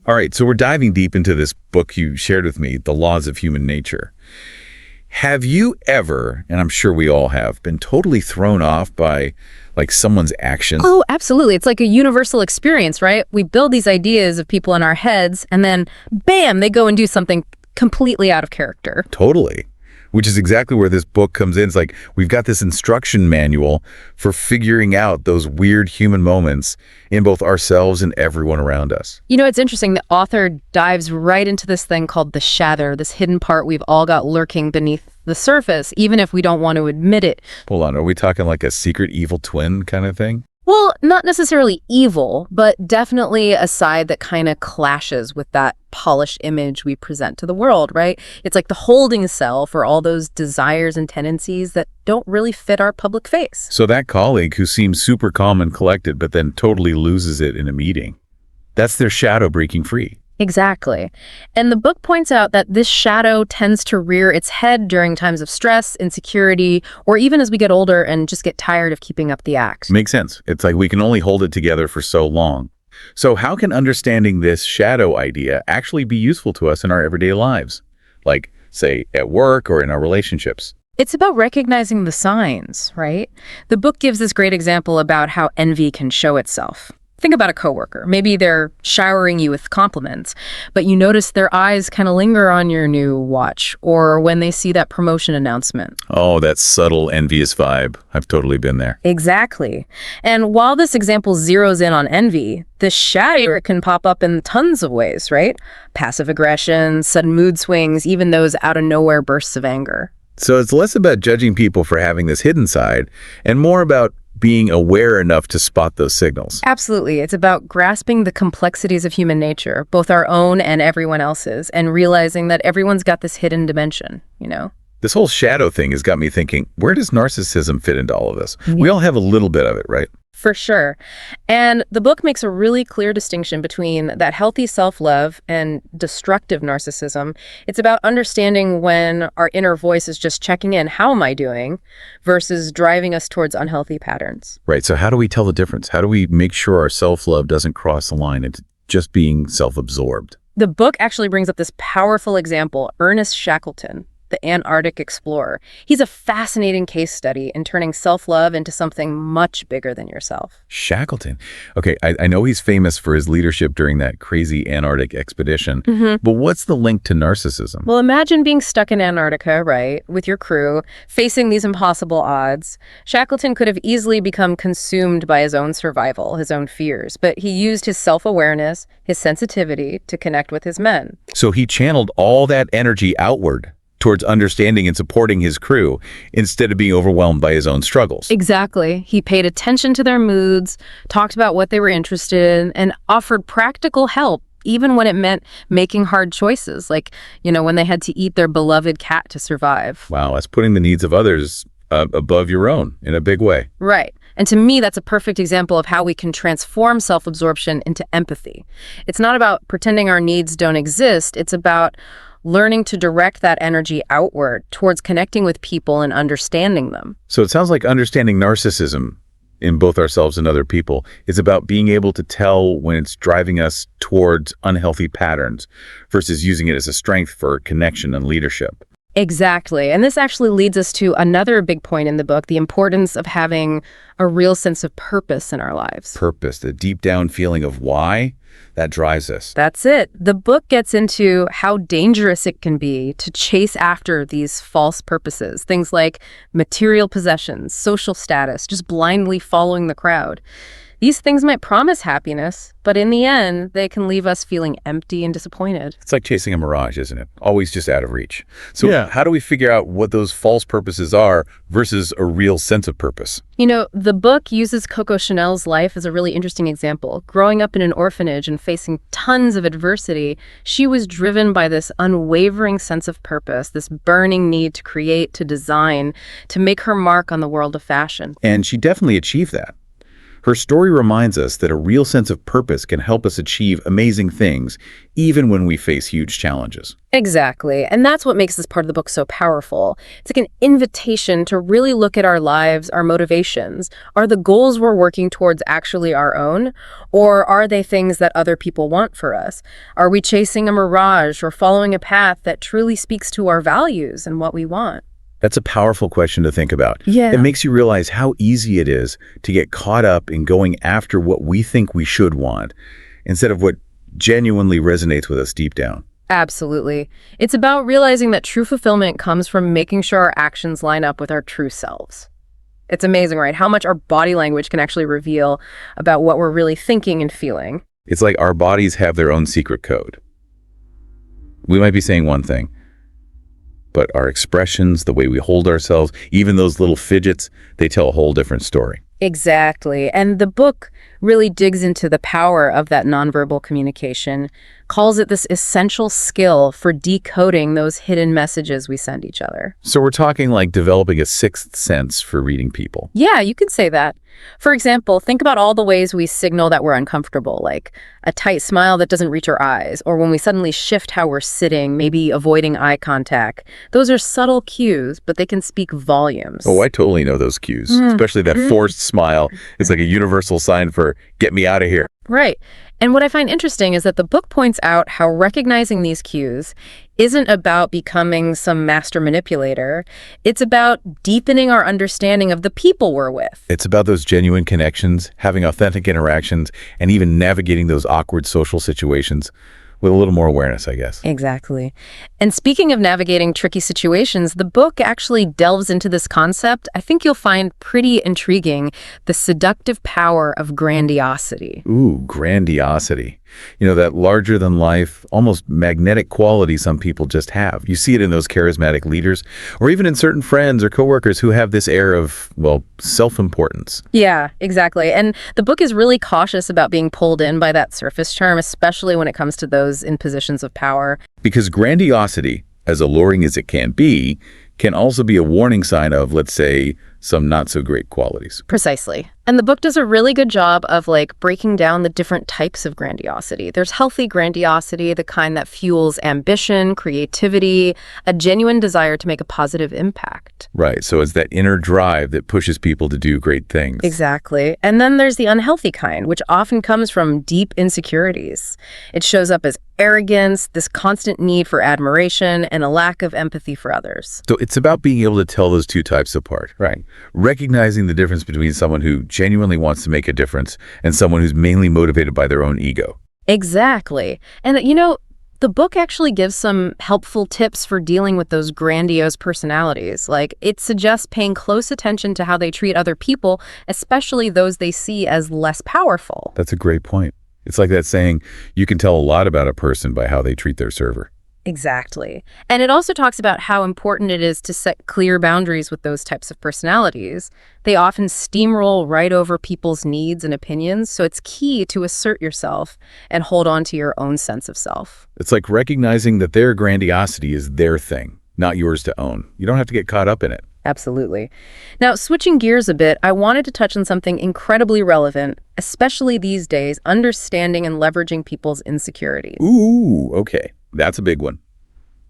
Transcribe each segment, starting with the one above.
All right, so we're diving deep into this book you shared with me, The Laws of Human Nature. Have you ever, and I'm sure we all have, been totally thrown off by like someone's actions? Oh, absolutely. It's like a universal experience, right? We build these ideas of people in our heads, and then, bam, they go and do something completely out of character. Totally. Which is exactly where this book comes in. It's like we've got this instruction manual for figuring out those weird human moments in both ourselves and everyone around us. You know, it's interesting. The author dives right into this thing called the shadow, this hidden part we've all got lurking beneath the surface, even if we don't want to admit it. Hold on, are we talking like a secret evil twin kind of thing? Well, not necessarily evil, but definitely a side that kind of clashes with that polished image we present to the world, right? It's like the holding cell for all those desires and tendencies that don't really fit our public face. So that colleague who seems super calm and collected but then totally loses it in a meeting, that's their shadow breaking free. Exactly. And the book points out that this shadow tends to rear its head during times of stress, insecurity, or even as we get older and just get tired of keeping up the act. Makes sense. It's like we can only hold it together for so long. So how can understanding this shadow idea actually be useful to us in our everyday lives? Like, say, at work or in our relationships? It's about recognizing the signs, right? The book gives this great example about how envy can show itself. Think about a coworker. Maybe they're showering you with compliments, but you notice their eyes kind of linger on your new watch or when they see that promotion announcement. Oh, that subtle, envious vibe. I've totally been there. Exactly. And while this example zeroes in on envy, the shadow can pop up in tons of ways, right? Passive aggression, sudden mood swings, even those out-of-nowhere bursts of anger. So it's less about judging people for having this hidden side and more about being aware enough to spot those signals. Absolutely. It's about grasping the complexities of human nature, both our own and everyone else's, and realizing that everyone's got this hidden dimension, you know? This whole shadow thing has got me thinking, where does narcissism fit into all of this? We all have a little bit of it, right? For sure. And the book makes a really clear distinction between that healthy self-love and destructive narcissism. It's about understanding when our inner voice is just checking in, how am I doing, versus driving us towards unhealthy patterns. Right. So how do we tell the difference? How do we make sure our self-love doesn't cross the line into just being self-absorbed? The book actually brings up this powerful example, Ernest Shackleton, the Antarctic explorer. He's a fascinating case study in turning self-love into something much bigger than yourself. Shackleton. Okay, I know he's famous for his leadership during that crazy Antarctic expedition, but what's the link to narcissism? Well, imagine being stuck in Antarctica, right, with your crew, facing these impossible odds. Shackleton could have easily become consumed by his own survival, his own fears, but he used his self-awareness, his sensitivity to connect with his men. So he channeled all that energy outward towards understanding and supporting his crew instead of being overwhelmed by his own struggles. Exactly. He paid attention to their moods, talked about what they were interested in, and offered practical help, even when it meant making hard choices, like, you know, when they had to eat their beloved cat to survive. Wow, that's putting the needs of others above your own in a big way. Right. And to me, that's a perfect example of how we can transform self-absorption into empathy. It's not about pretending our needs don't exist. It's about learning to direct that energy outward towards connecting with people and understanding them. So it sounds like understanding narcissism in both ourselves and other people is about being able to tell when it's driving us towards unhealthy patterns versus using it as a strength for connection and leadership. Exactly. And this actually leads us to another big point in the book, the importance of having a real sense of purpose in our lives. Purpose, the deep down feeling of why that drives us. That's it. The book gets into how dangerous it can be to chase after these false purposes, things like material possessions, social status, just blindly following the crowd. These things might promise happiness, but in the end, they can leave us feeling empty and disappointed. It's like chasing a mirage, isn't it? Always just out of reach. So how do we figure out what those false purposes are versus a real sense of purpose? You know, the book uses Coco Chanel's life as a really interesting example. Growing up in an orphanage and facing tons of adversity, she was driven by this unwavering sense of purpose, this burning need to create, to design, to make her mark on the world of fashion. And she definitely achieved that. Her story reminds us that a real sense of purpose can help us achieve amazing things, even when we face huge challenges. Exactly. And that's what makes this part of the book so powerful. It's like an invitation to really look at our lives, our motivations. Are the goals we're working towards actually our own? Or are they things that other people want for us? Are we chasing a mirage or following a path that truly speaks to our values and what we want? That's a powerful question to think about. Yeah. It makes you realize how easy it is to get caught up in going after what we think we should want, instead of what genuinely resonates with us deep down. Absolutely. It's about realizing that true fulfillment comes from making sure our actions line up with our true selves. It's amazing, right? How much our body language can actually reveal about what we're really thinking and feeling. It's like our bodies have their own secret code. We might be saying one thing, but our expressions, the way we hold ourselves, even those little fidgets, they tell a whole different story. Exactly. And the book really digs into the power of that nonverbal communication, calls it this essential skill for decoding those hidden messages we send each other. So we're talking like developing a sixth sense for reading people. Yeah, you could say that. For example, think about all the ways we signal that we're uncomfortable, like a tight smile that doesn't reach our eyes, or when we suddenly shift how we're sitting, maybe avoiding eye contact. Those are subtle cues, but they can speak volumes. Oh, I totally know those cues, especially that forced smile. It's like a universal sign for get me out of here. Right. And what I find interesting is that the book points out how recognizing these cues isn't about becoming some master manipulator. It's about deepening our understanding of the people we're with. It's about those genuine connections, having authentic interactions, and even navigating those awkward social situations with a little more awareness, I guess. Exactly. And speaking of navigating tricky situations, the book actually delves into this concept. I think you'll find pretty intriguing, the seductive power of grandiosity. Ooh, grandiosity. You know, that larger-than-life, almost magnetic quality some people just have. You see it in those charismatic leaders, or even in certain friends or coworkers who have this air of, well, self-importance. Yeah, exactly. And the book is really cautious about being pulled in by that surface charm, especially when it comes to those in positions of power. Because grandiosity, as alluring as it can also be a warning sign of, let's say, some not-so-great qualities. Precisely. And the book does a really good job of breaking down the different types of grandiosity. There's healthy grandiosity, the kind that fuels ambition, creativity, a genuine desire to make a positive impact. Right, so it's that inner drive that pushes people to do great things. Exactly. And then there's the unhealthy kind, which often comes from deep insecurities. It shows up as arrogance, this constant need for admiration, and a lack of empathy for others. So it's about being able to tell those two types apart, right? Recognizing the difference between someone who genuinely wants to make a difference and someone who's mainly motivated by their own ego. Exactly. And, the book actually gives some helpful tips for dealing with those grandiose personalities. It suggests paying close attention to how they treat other people, especially those they see as less powerful. That's a great point. It's like that saying, you can tell a lot about a person by how they treat their server. Exactly. And it also talks about how important it is to set clear boundaries with those types of personalities. They often steamroll right over people's needs and opinions, so it's key to assert yourself and hold on to your own sense of self. It's like recognizing that their grandiosity is their thing, not yours to own. You don't have to get caught up in it. Absolutely. Now, switching gears a bit, I wanted to touch on something incredibly relevant, especially these days, understanding and leveraging people's insecurities. Ooh, okay. That's a big one.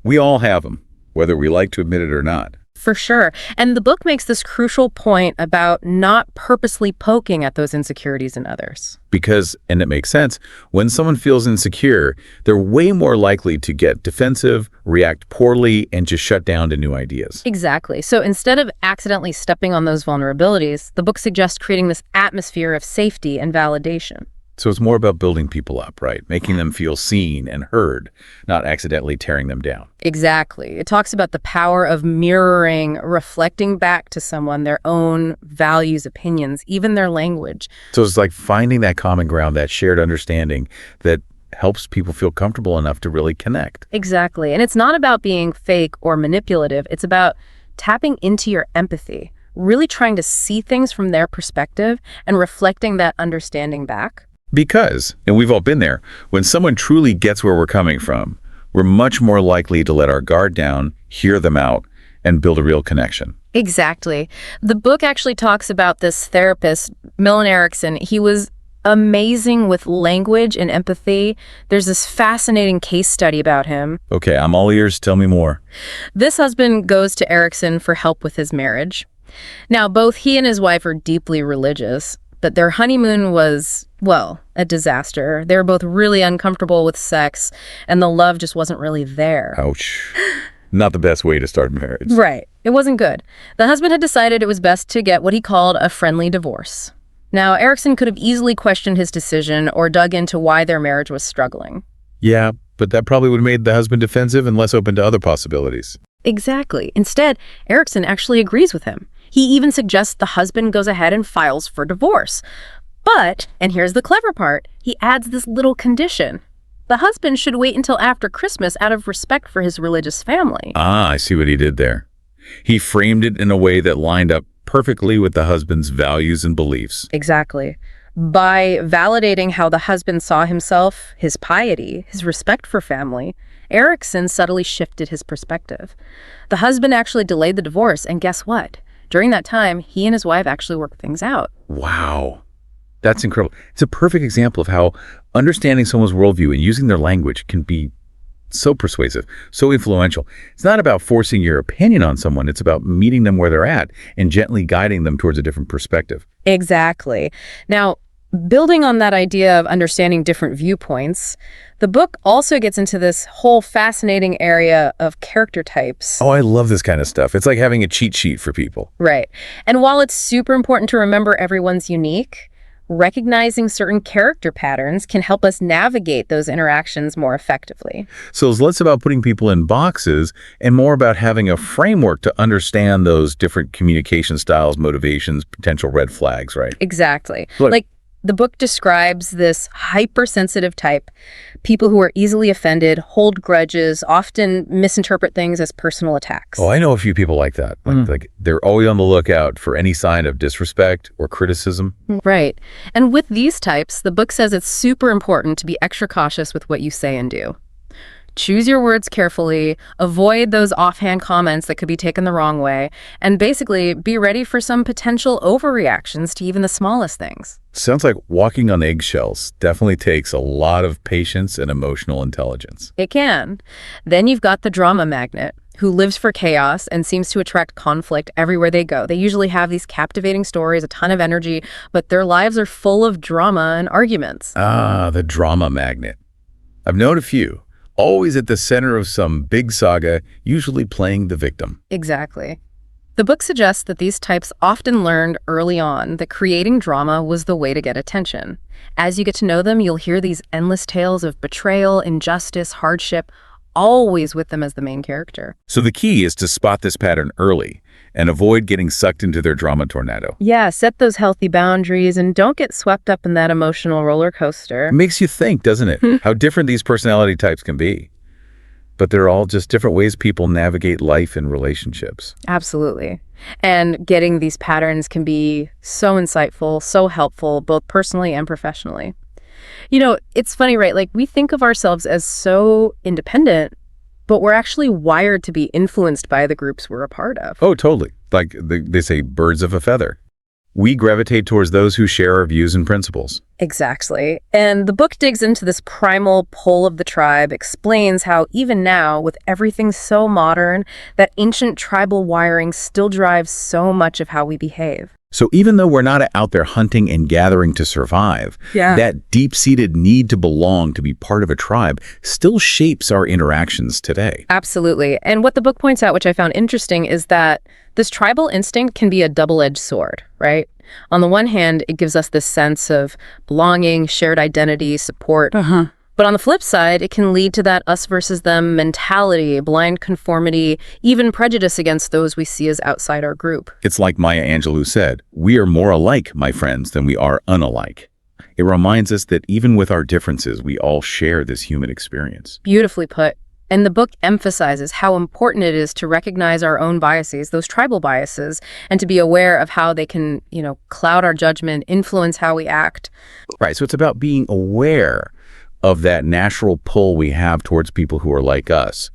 We all have them, whether we like to admit it or not. For sure. And the book makes this crucial point about not purposely poking at those insecurities in others. Because, and it makes sense, when someone feels insecure, they're way more likely to get defensive, react poorly, and just shut down to new ideas. Exactly. So instead of accidentally stepping on those vulnerabilities, the book suggests creating this atmosphere of safety and validation. So it's more about building people up, right? Making them feel seen and heard, not accidentally tearing them down. Exactly. It talks about the power of mirroring, reflecting back to someone their own values, opinions, even their language. So it's like finding that common ground, that shared understanding that helps people feel comfortable enough to really connect. Exactly. And it's not about being fake or manipulative. It's about tapping into your empathy, really trying to see things from their perspective and reflecting that understanding back. Because, and we've all been there, when someone truly gets where we're coming from, we're much more likely to let our guard down, hear them out, and build a real connection. Exactly. The book actually talks about this therapist, Milton Erickson. He was amazing with language and empathy. There's this fascinating case study about him. Okay, I'm all ears. Tell me more. This husband goes to Erickson for help with his marriage. Now, both he and his wife are deeply religious, but their honeymoon was, well, a disaster. They were both really uncomfortable with sex, and the love just wasn't really there. Ouch. Not the best way to start a marriage. Right. It wasn't good. The husband had decided it was best to get what he called a friendly divorce. Now, Erickson could have easily questioned his decision or dug into why their marriage was struggling. Yeah, but that probably would have made the husband defensive and less open to other possibilities. Exactly. Instead, Erickson actually agrees with him. He even suggests the husband goes ahead and files for divorce. But, and here's the clever part, he adds this little condition. The husband should wait until after Christmas out of respect for his religious family. Ah, I see what he did there. He framed it in a way that lined up perfectly with the husband's values and beliefs. Exactly. By validating how the husband saw himself, his piety, his respect for family, Erickson subtly shifted his perspective. The husband actually delayed the divorce, and guess what? During that time, he and his wife actually worked things out. Wow. That's incredible. It's a perfect example of how understanding someone's worldview and using their language can be so persuasive, so influential. It's not about forcing your opinion on someone. It's about meeting them where they're at and gently guiding them towards a different perspective. Exactly. Now, building on that idea of understanding different viewpoints, the book also gets into this whole fascinating area of character types. Oh, I love this kind of stuff. It's like having a cheat sheet for people. Right. And while it's super important to remember everyone's unique, recognizing certain character patterns can help us navigate those interactions more effectively. So it's less about putting people in boxes and more about having a framework to understand those different communication styles, motivations, potential red flags, right? Exactly. Look, Like, the book describes this hypersensitive type, people who are easily offended, hold grudges, often misinterpret things as personal attacks. oh, I know a few people like that. Like they're always on the lookout for any sign of disrespect or criticism. Right. And with these types, the book says it's super important to be extra cautious with what you say and do. Choose your words carefully, avoid those offhand comments that could be taken the wrong way, and basically be ready for some potential overreactions to even the smallest things. Sounds like walking on eggshells. Definitely takes a lot of patience and emotional intelligence. It can. Then you've got the drama magnet, who lives for chaos and seems to attract conflict everywhere they go. They usually have these captivating stories, a ton of energy, but their lives are full of drama and arguments. Ah, the drama magnet. I've known a few. Always at the center of some big saga, usually playing the victim. Exactly. The book suggests that these types often learned early on that creating drama was the way to get attention. As you get to know them, you'll hear these endless tales of betrayal, injustice, hardship, always with them as the main character. So the key is to spot this pattern early and avoid getting sucked into their drama tornado. Yeah, set those healthy boundaries and don't get swept up in that emotional roller coaster. It makes you think, doesn't it? How different these personality types can be. But they're all just different ways people navigate life and relationships. Absolutely. And getting these patterns can be so insightful, so helpful, both personally and professionally. You know, it's funny, right? Like, we think of ourselves as so independent, but we're actually wired to be influenced by the groups we're a part of. Oh, totally. Like they say, birds of a feather. We gravitate towards those who share our views and principles. Exactly. And the book digs into this primal pull of the tribe, explains how even now, with everything so modern, that ancient tribal wiring still drives so much of how we behave. So even though we're not out there hunting and gathering to survive, that deep-seated need to belong, to be part of a tribe, still shapes our interactions today. Absolutely. And what the book points out, which I found interesting, is that this tribal instinct can be a double-edged sword, right? On the one hand, it gives us this sense of belonging, shared identity, support. But on the flip side, it can lead to that us versus them mentality, blind conformity, even prejudice against those we see as outside our group. It's like Maya Angelou said, we are more alike, my friends, than we are unalike. It reminds us that even with our differences, we all share this human experience. Beautifully put. And the book emphasizes how important it is to recognize our own biases, those tribal biases, and to be aware of how they can, cloud our judgment, influence how we act. Right, so it's about being aware of that natural pull we have towards people who are like us,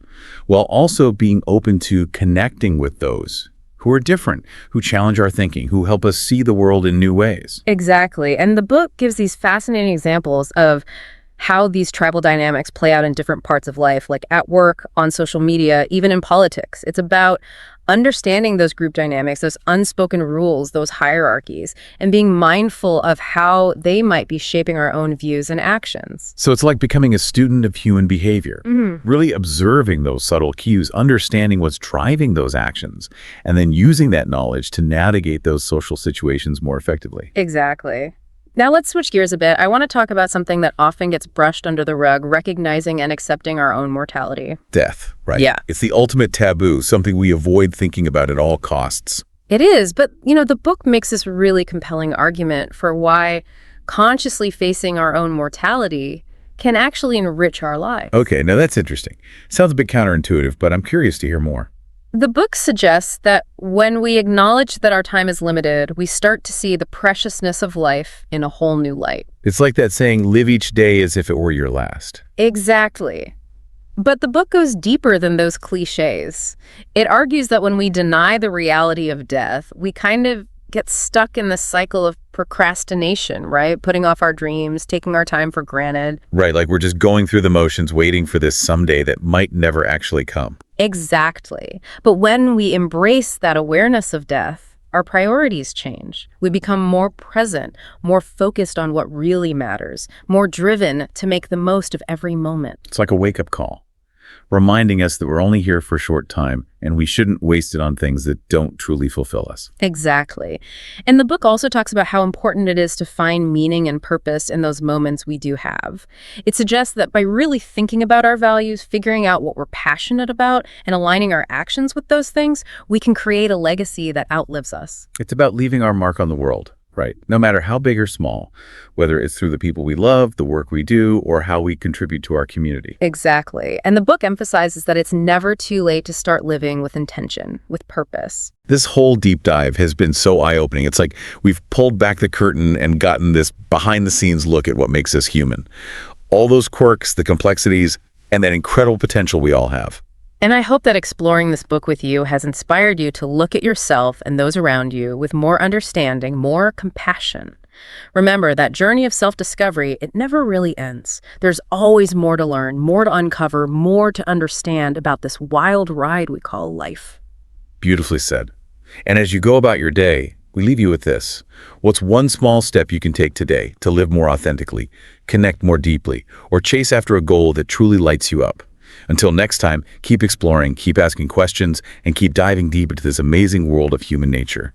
while also being open to connecting with those who are different, who challenge our thinking, who help us see the world in new ways. Exactly. And the book gives these fascinating examples of how these tribal dynamics play out in different parts of life, like at work, on social media, even in politics. It's about understanding those group dynamics, those unspoken rules, those hierarchies, and being mindful of how they might be shaping our own views and actions. So it's like becoming a student of human behavior, really observing those subtle cues, understanding what's driving those actions, and then using that knowledge to navigate those social situations more effectively. Exactly. Now let's switch gears a bit. I want to talk about something that often gets brushed under the rug, recognizing and accepting our own mortality. Death, right? Yeah. It's the ultimate taboo, something we avoid thinking about at all costs. It is, but the book makes this really compelling argument for why consciously facing our own mortality can actually enrich our lives. Okay, now that's interesting. Sounds a bit counterintuitive, but I'm curious to hear more. The book suggests that when we acknowledge that our time is limited, we start to see the preciousness of life in a whole new light. It's like that saying, live each day as if it were your last. Exactly. But the book goes deeper than those cliches. It argues that when we deny the reality of death, we kind of get stuck in the cycle of procrastination, right? Putting off our dreams, taking our time for granted. Right, like we're just going through the motions, waiting for this someday that might never actually come. Exactly. But when we embrace that awareness of death, our priorities change. We become more present, more focused on what really matters, more driven to make the most of every moment. It's like a wake-up call, reminding us that we're only here for a short time and we shouldn't waste it on things that don't truly fulfill us. Exactly. And the book also talks about how important it is to find meaning and purpose in those moments we do have. It suggests that by really thinking about our values, figuring out what we're passionate about, and aligning our actions with those things, we can create a legacy that outlives us. It's about leaving our mark on the world, right? No matter how big or small, whether it's through the people we love, the work we do, or how we contribute to our community. Exactly. And the book emphasizes that it's never too late to start living with intention, with purpose. This whole deep dive has been so eye-opening. It's like we've pulled back the curtain and gotten this behind-the-scenes look at what makes us human. All those quirks, the complexities, and that incredible potential we all have. And I hope that exploring this book with you has inspired you to look at yourself and those around you with more understanding, more compassion. Remember, that journey of self-discovery, it never really ends. There's always more to learn, more to uncover, more to understand about this wild ride we call life. Beautifully said. And as you go about your day, we leave you with this. What's one small step you can take today to live more authentically, connect more deeply, or chase after a goal that truly lights you up? Until next time, keep exploring, keep asking questions, and keep diving deep into this amazing world of human nature.